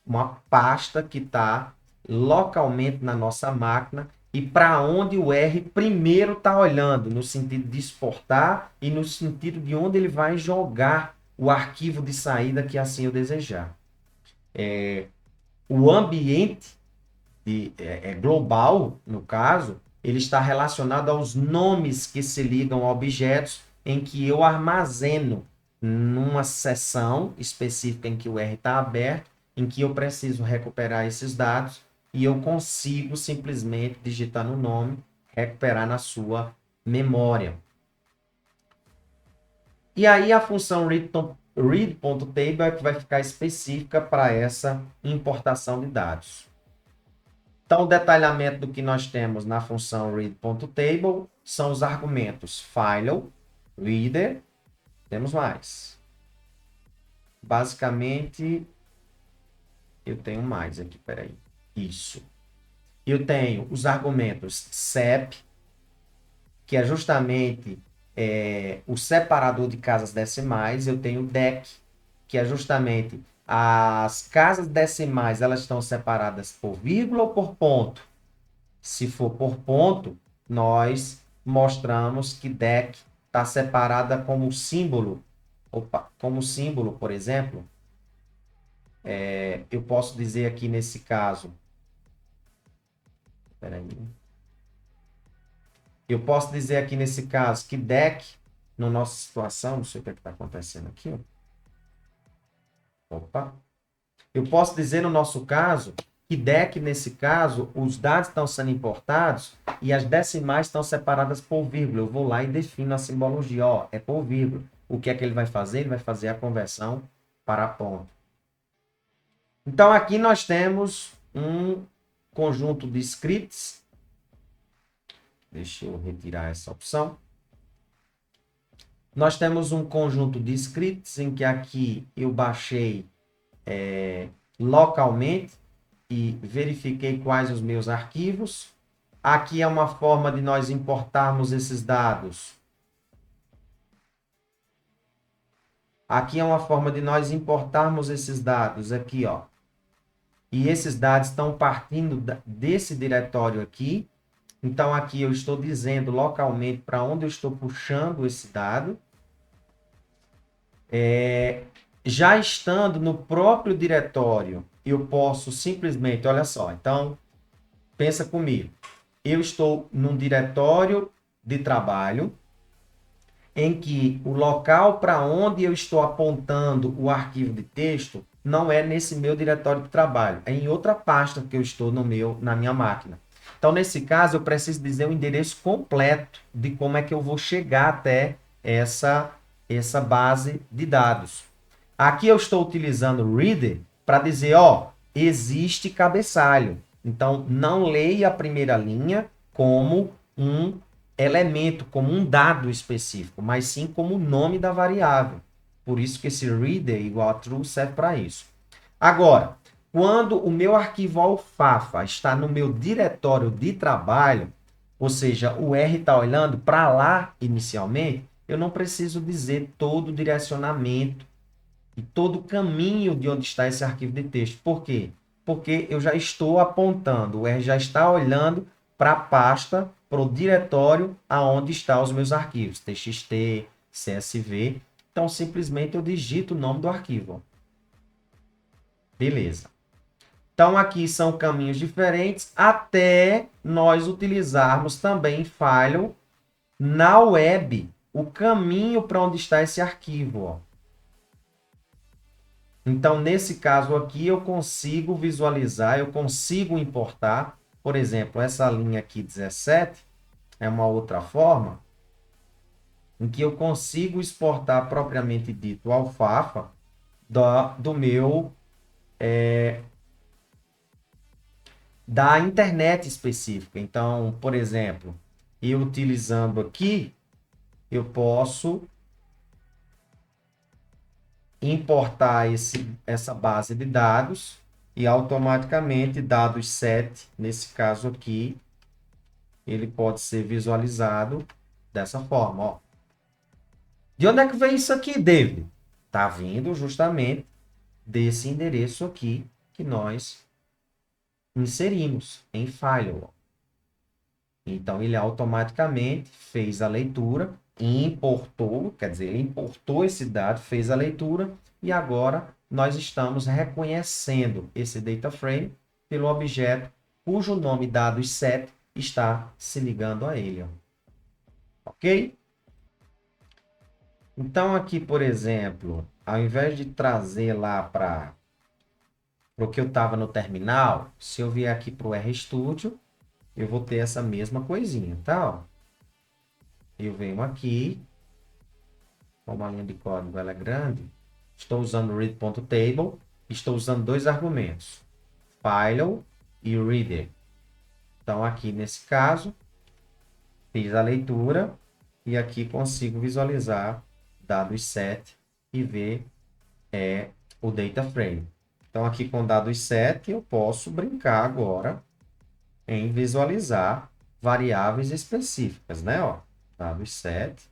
uma pasta que está localmente na nossa máquina e para onde o R primeiro está olhando, no sentido de exportar e no sentido de onde ele vai jogar o arquivo de saída que assim eu desejar. O ambiente global, no caso, ele está relacionado aos nomes que se ligam a objetos em que eu armazeno numa seção específica em que o R está aberto, em que eu preciso recuperar esses dados e eu consigo simplesmente digitar no nome, recuperar na sua memória. E aí a função read.table é que vai ficar específica para essa importação de dados. Então, o detalhamento do que nós temos na função read.table são os argumentos file, reader, temos mais. Basicamente, eu tenho mais aqui, peraí. Isso. Eu tenho os argumentos sep, que é justamente o separador de casas decimais. Eu tenho dec, que é justamente as casas decimais, elas estão separadas por vírgula ou por ponto. Se for por ponto, nós mostramos que dec está separada como símbolo. Opa, como símbolo, por exemplo, eu posso dizer aqui nesse caso, peraí, eu posso dizer aqui nesse caso que dec, na nossa situação, não sei o que está acontecendo aqui, opa, eu posso dizer no nosso caso que dec, nesse caso, os dados estão sendo importados e as decimais estão separadas por vírgula. Eu vou lá e defino a simbologia, ó, é por vírgula. O que é que ele vai fazer? Ele vai fazer a conversão para ponto. Então, aqui nós temos um conjunto de scripts. Deixa eu retirar essa opção. Nós temos um conjunto de scripts em que aqui eu baixei localmente e verifiquei quais os meus arquivos. Aqui é uma forma de nós importarmos esses dados. Aqui é uma forma de nós importarmos esses dados aqui, ó. E esses dados estão partindo desse diretório aqui. Então, aqui eu estou dizendo localmente para onde eu estou puxando esse dado. Já estando no próprio diretório, eu posso simplesmente, olha só, então, pensa comigo. Eu estou num diretório de trabalho em que o local para onde eu estou apontando o arquivo de texto não é nesse meu diretório de trabalho, é em outra pasta que eu estou na minha máquina. Então, nesse caso, eu preciso dizer o endereço completo de como é que eu vou chegar até essa base de dados. Aqui eu estou utilizando o reader para dizer, ó, existe cabeçalho. Então, não leia a primeira linha como um elemento, como um dado específico, mas sim como o nome da variável. Por isso que esse reader igual a true serve para isso. Agora, quando o meu arquivo alfafa está no meu diretório de trabalho, ou seja, o R está olhando para lá inicialmente, eu não preciso dizer todo o direcionamento e todo o caminho de onde está esse arquivo de texto. Por quê? Porque eu já estou apontando, o R já está olhando para a pasta, para o diretório aonde estão os meus arquivos, txt, csv. Então, simplesmente eu digito o nome do arquivo. Beleza. Então, aqui são caminhos diferentes até nós utilizarmos também File na web, o caminho para onde está esse arquivo. Ó. Então, nesse caso aqui, eu consigo visualizar, eu consigo importar, por exemplo, essa linha aqui 17, é uma outra forma em que eu consigo exportar propriamente dito o alfafa do meu da internet específica. Então, por exemplo, eu utilizando aqui, eu posso importar essa base de dados e automaticamente dados 7, nesse caso aqui, ele pode ser visualizado dessa forma. Ó. De onde é que vem isso aqui, David? Está vindo justamente desse endereço aqui que nós inserimos em File. Então, ele automaticamente fez a leitura e importou, quer dizer, ele importou esse dado, fez a leitura e agora nós estamos reconhecendo esse data frame pelo objeto cujo nome dados7 está se ligando a ele. Ó. Ok? Então, aqui, por exemplo, ao invés de trazer lá para o que eu estava no terminal, se eu vier aqui para o RStudio, eu vou ter essa mesma coisinha, tá? Ó. Eu venho aqui, como a linha de código ela é grande, estou usando read.table, estou usando dois argumentos, file e reader. Então, aqui nesse caso, fiz a leitura e aqui consigo visualizar dados set e ver o data frame. Então, aqui com dados set, eu posso brincar agora em visualizar variáveis específicas, né? Ó, dados set,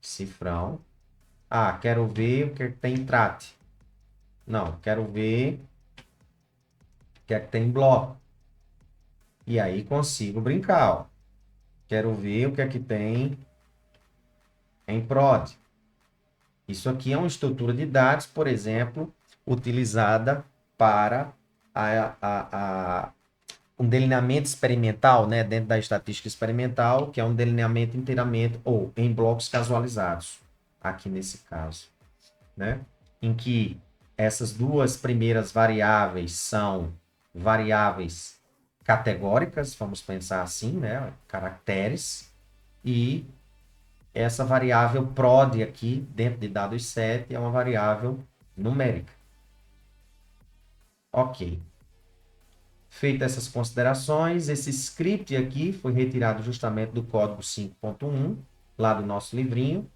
cifrão. Ah, quero ver o que tem trat. Não, quero ver o que é que tem bloco. E aí consigo brincar, ó. Quero ver o que é que tem em prod. Isso aqui é uma estrutura de dados, por exemplo, utilizada para um delineamento experimental, né, dentro da estatística experimental, que é um delineamento inteiramente ou em blocos casualizados, aqui nesse caso, né, em que essas duas primeiras variáveis são variáveis categóricas, vamos pensar assim, né, caracteres, e essa variável prod aqui, dentro de dados set, é uma variável numérica. Ok. Feitas essas considerações, esse script aqui foi retirado justamente do código 5.1, lá do nosso livrinho.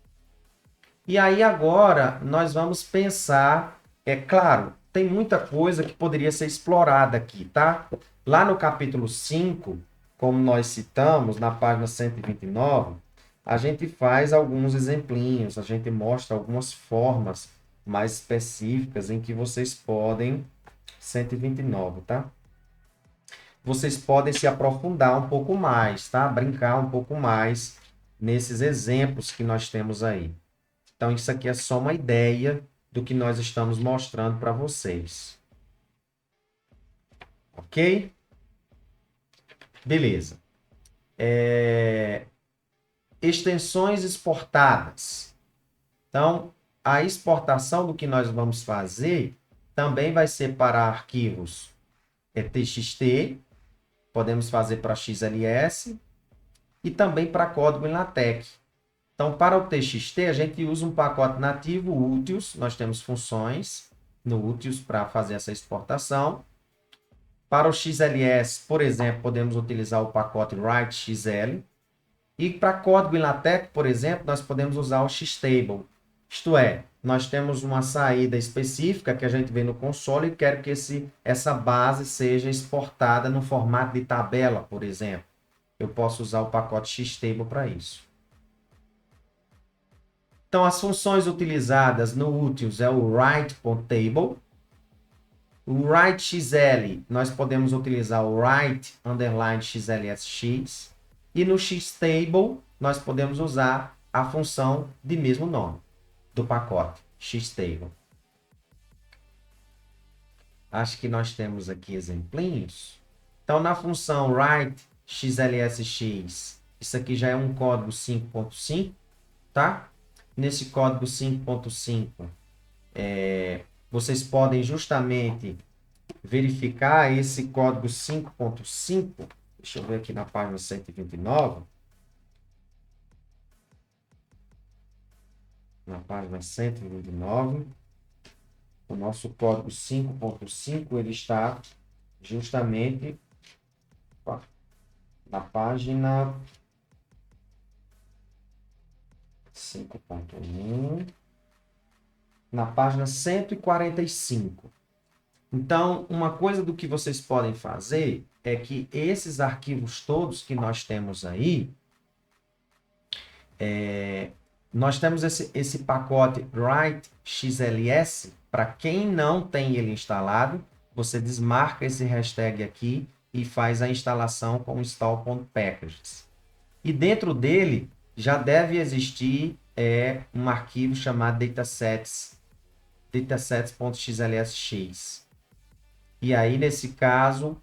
E aí agora nós vamos pensar, é claro, tem muita coisa que poderia ser explorada aqui, tá? Lá no capítulo 5, como nós citamos, na página 129, a gente faz alguns exemplinhos, a gente mostra algumas formas mais específicas em que vocês podem... 129, tá? Vocês podem se aprofundar um pouco mais, tá? Brincar um pouco mais nesses exemplos que nós temos aí. Então, isso aqui é só uma ideia do que nós estamos mostrando para vocês. Ok? Beleza. Extensões exportadas. Então, a exportação do que nós vamos fazer também vai ser para arquivos TXT, podemos fazer para XLS e também para código em LaTeX. Então, para o TXT, a gente usa um pacote nativo Utils, nós temos funções no Utils para fazer essa exportação. Para o XLS, por exemplo, podemos utilizar o pacote WriteXL. E para código em LaTeX, por exemplo, nós podemos usar o Xtable. Isto é, nós temos uma saída específica que a gente vê no console e quer que essa base seja exportada no formato de tabela, por exemplo. Eu posso usar o pacote Xtable para isso. Então, as funções utilizadas no Utils é o write.table. O write.xl, nós podemos utilizar o write_xlsx. E no Xtable, nós podemos usar a função de mesmo nome do pacote, Xtable. acho que nós temos aqui exemplinhos. Então, na função write xlsx, isso aqui já é um código 5.5, tá? Nesse código 5.5, vocês podem justamente verificar esse código 5.5. Deixa eu ver aqui na página 129. Na página 129, o nosso código 5.5, ele está justamente na página 5.1, na página 145. Então, uma coisa do que vocês podem fazer é que esses arquivos todos que nós temos aí, nós temos esse pacote write.xls. Para quem não tem ele instalado, você desmarca esse hashtag aqui e faz a instalação com install.packages. E dentro dele já deve existir um arquivo chamado datasets.xlsx. E aí, nesse caso,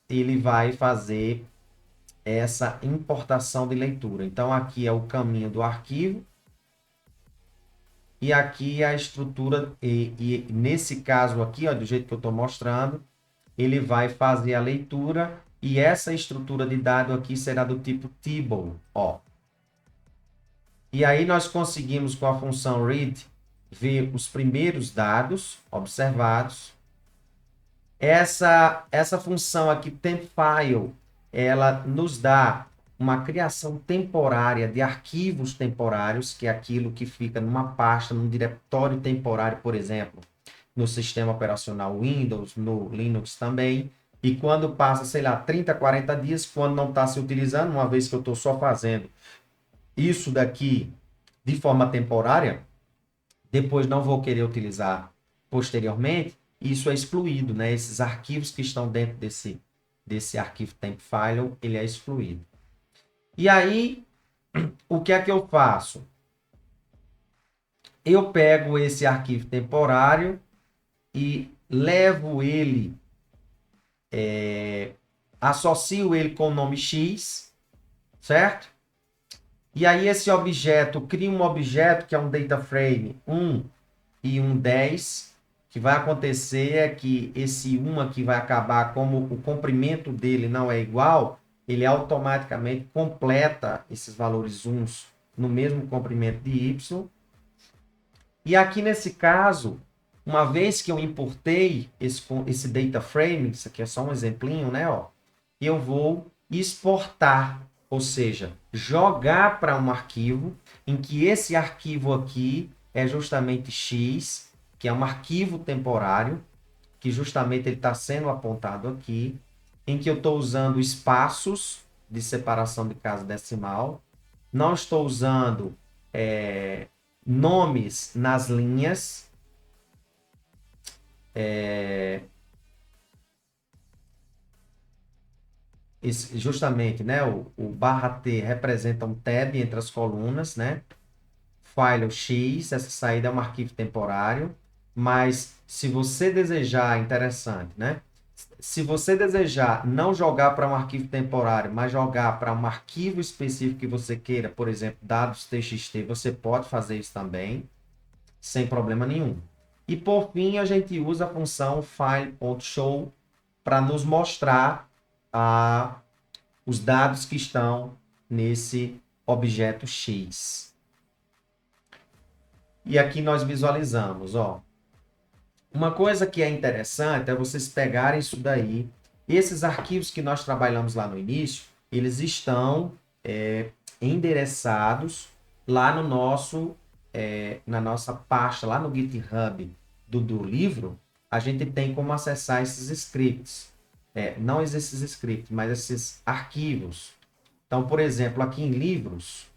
ele vai fazer essa importação de leitura. Então, aqui é o caminho do arquivo. E aqui a estrutura, e nesse caso aqui, ó, do jeito que eu estou mostrando, ele vai fazer a leitura e essa estrutura de dado aqui será do tipo table, ó. E aí nós conseguimos com a função read ver os primeiros dados observados. Essa função aqui, temp_file, ela nos dá uma criação temporária de arquivos temporários, que é aquilo que fica numa pasta, num diretório temporário, por exemplo, no sistema operacional Windows, no Linux também. E quando passa, sei lá, 30, 40 dias, quando não está se utilizando, uma vez que eu estou só fazendo isso daqui de forma temporária, depois não vou querer utilizar posteriormente, isso é excluído, né? Esses arquivos que estão dentro desse arquivo temp_file, ele é excluído. E aí, o que é que eu faço? Eu pego esse arquivo temporário e levo ele, associo ele com o nome X, certo? E aí esse objeto, cria um objeto que é um data frame 1 e um 10, que vai acontecer é que esse 1 aqui vai acabar, como o comprimento dele não é igual, ele automaticamente completa esses valores 1 no mesmo comprimento de Y. E aqui nesse caso, uma vez que eu importei esse data frame, isso aqui é só um exemplinho, né? Ó, eu vou exportar, ou seja, jogar para um arquivo em que esse arquivo aqui é justamente X, que é um arquivo temporário, que justamente ele está sendo apontado aqui, em que eu estou usando espaços de separação de casa decimal, não estou usando nomes nas linhas, justamente, né, o barra T representa um tab entre as colunas, né? File X, essa saída é um arquivo temporário, mas se você desejar, interessante, né? Se você desejar não jogar para um arquivo temporário, mas jogar para um arquivo específico que você queira, por exemplo, dados txt, você pode fazer isso também, sem problema nenhum. E por fim, a gente usa a função file.show para nos mostrar os dados que estão nesse objeto X. E aqui nós visualizamos, ó. Uma coisa que é interessante é vocês pegarem isso daí. Esses arquivos que nós trabalhamos lá no início, eles estão endereçados lá no nosso, na nossa pasta, lá no GitHub do livro, a gente tem como acessar esses scripts. Não esses scripts, mas esses arquivos. Então, por exemplo, aqui em livros,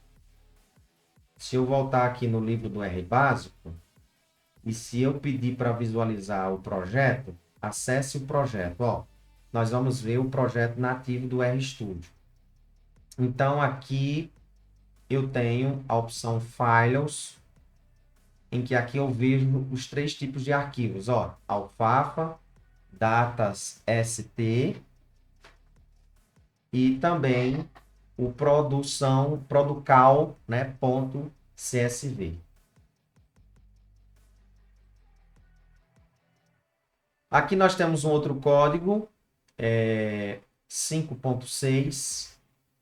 se eu voltar aqui no livro do R básico, e se eu pedir para visualizar o projeto, acesse o projeto. Ó, nós vamos ver o projeto nativo do RStudio. Então, aqui eu tenho a opção Files, em que aqui eu vejo os 3 tipos de arquivos. Ó, alfafa, datas ST e também o producal, né, ponto CSV. Aqui nós temos um outro código, 5.6,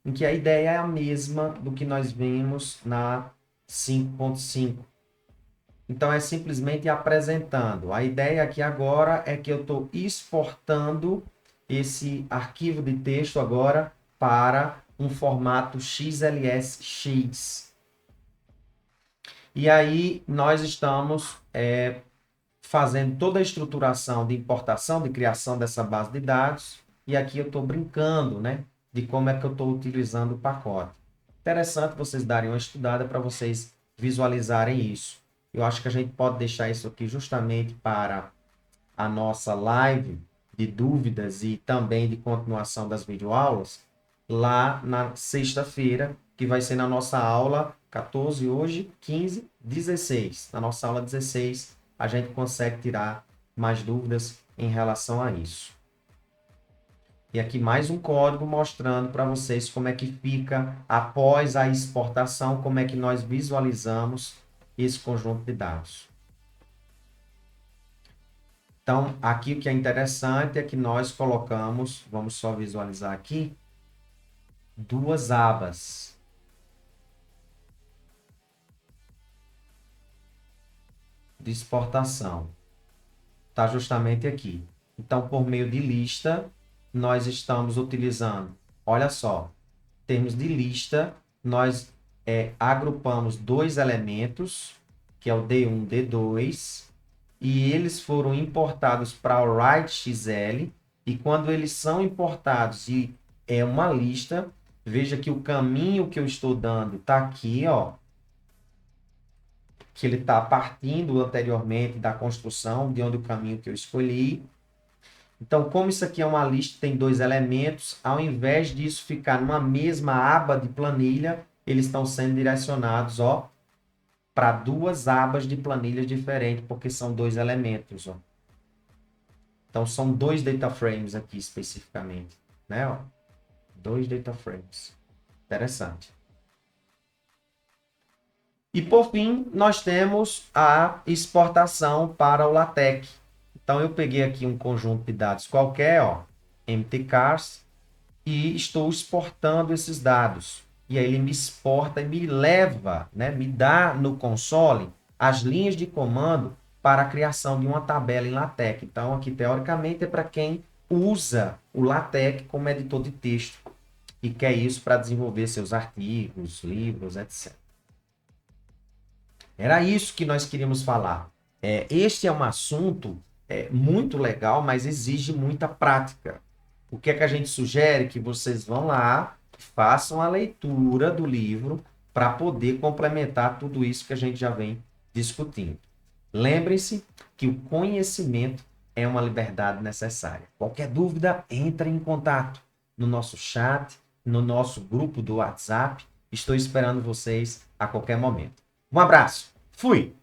em que a ideia é a mesma do que nós vimos na 5.5. Então, é simplesmente apresentando. A ideia aqui agora é que eu estou exportando esse arquivo de texto agora para um formato XLSX. E aí, nós estamos fazendo toda a estruturação de importação, de criação dessa base de dados. E aqui eu estou brincando, né, de como é que eu estou utilizando o pacote. Interessante vocês darem uma estudada para vocês visualizarem isso. Eu acho que a gente pode deixar isso aqui justamente para a nossa live de dúvidas e também de continuação das videoaulas lá na sexta-feira, que vai ser na nossa aula 14, hoje 15, 16. Na nossa aula 16, a gente consegue tirar mais dúvidas em relação a isso. E aqui mais um código mostrando para vocês como é que fica após a exportação, como é que nós visualizamos esse conjunto de dados. Então, aqui o que é interessante é que nós colocamos, vamos só visualizar aqui, duas abas. De exportação. Está justamente aqui. Então, por meio de lista, nós estamos utilizando, olha só, em termos de lista, nós agrupamos dois elementos, que é o D1, D2, e eles foram importados para o WriteXL, e quando eles são importados e é uma lista, veja que o caminho que eu estou dando está aqui, ó, que ele está partindo anteriormente da construção, de onde o caminho que eu escolhi. Então, como isso aqui é uma lista, tem dois elementos, ao invés disso ficar numa mesma aba de planilha, eles estão sendo direcionados, ó, para duas abas de planilhas diferentes, porque são dois elementos, ó. Então, são dois data frames aqui especificamente, né, ó? Dois data frames. Interessante. E, por fim, nós temos a exportação para o LaTeX. Então, eu peguei aqui um conjunto de dados qualquer, ó, mtcars, e estou exportando esses dados. E aí ele me exporta e me leva, né, me dá no console as linhas de comando para a criação de uma tabela em LaTeX. Então, aqui, teoricamente, é para quem usa o LaTeX como editor de texto e quer isso para desenvolver seus artigos, livros, etc. Era isso que nós queríamos falar. Este é um assunto muito legal, mas exige muita prática. O que é que a gente sugere? Que vocês vão lá, façam a leitura do livro para poder complementar tudo isso que a gente já vem discutindo. Lembrem-se que o conhecimento é uma liberdade necessária. Qualquer dúvida, entre em contato no nosso chat, no nosso grupo do WhatsApp. Estou esperando vocês a qualquer momento. Um abraço. Fui!